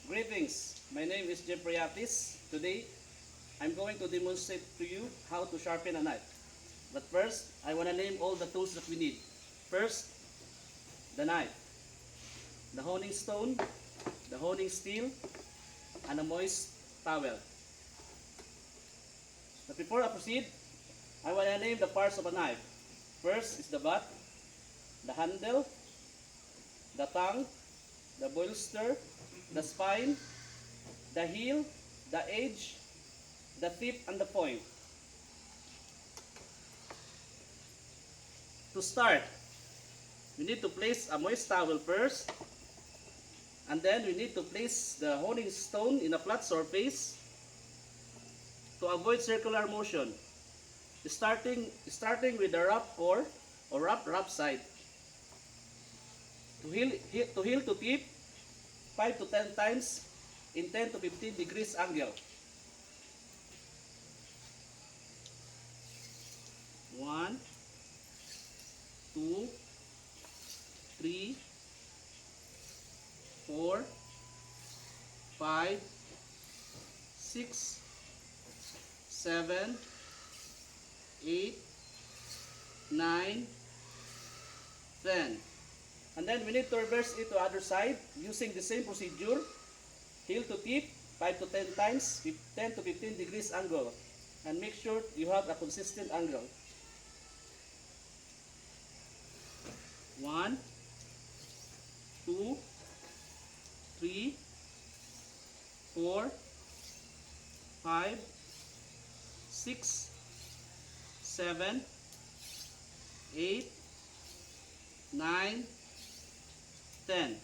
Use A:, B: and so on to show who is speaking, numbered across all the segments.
A: Greetings, my name is Jeffrey Atis. Today, I'm going to demonstrate to you how to sharpen a knife. But first, I want to name all the tools that we need. First, the knife, the honing stone, the honing steel, and a moist towel. But before I proceed, I want to name the parts of a knife. First is the butt, the handle, the tongue, the bolster, the spine, the heel, the edge, the tip, and the point. To start, we need to place a moist towel first, and then we need to place the honing stone in a flat surface to avoid circular motion. Starting with the rough core or rough side. To heel to tip, 5 to 10 times in 10 to 15 degrees angle. 1, 2, 3, 4, 5, 6, 7, 8, 9, 10. And then we need to reverse it to the other side using the same procedure. Heel to tip, 5 to 10 times, 10 to 15 degrees angle. And make sure you have a consistent angle. 1, 2, 3, 4, 5, 6, 7, 8, 9, 10.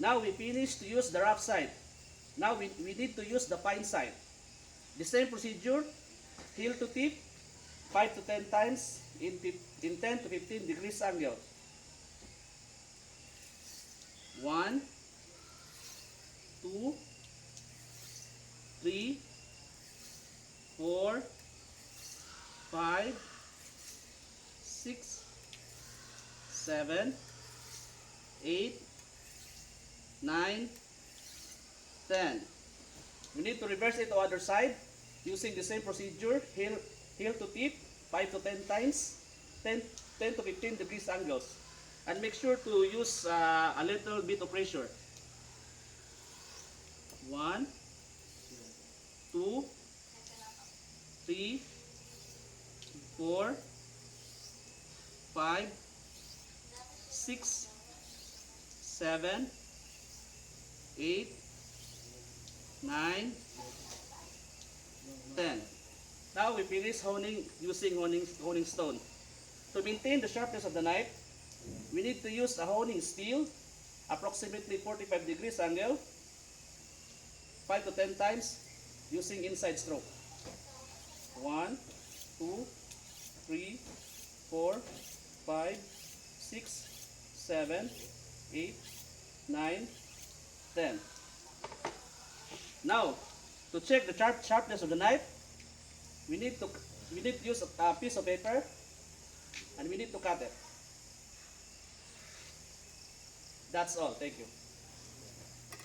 A: Now we finish to use the rough side. Now we need to use the fine side. The same procedure, heel to tip, 5 to 10 times in 10 to 15 degrees angle. 1, 2, 3, 4, 5, 6, 7, 8, 9, 10. We need to reverse it to the other side using the same procedure. Heel to tip, 5 to 10 times, 10 to 15 degrees angles. And make sure to use a little bit of pressure. 1, 2, 3, 4, 5, 6, 7, 8, 9, 10. Now we finish honing using honing stone. To maintain the sharpness of the knife, we need to use a honing steel, approximately 45 degrees angle, 5 to 10 times using inside stroke. 1, 2, 3, 4, 5, 6, 7, 8, 9, 10. Now, to check the sharpness of the knife, we need to use a piece of paper and we need to cut it. That's all. Thank you.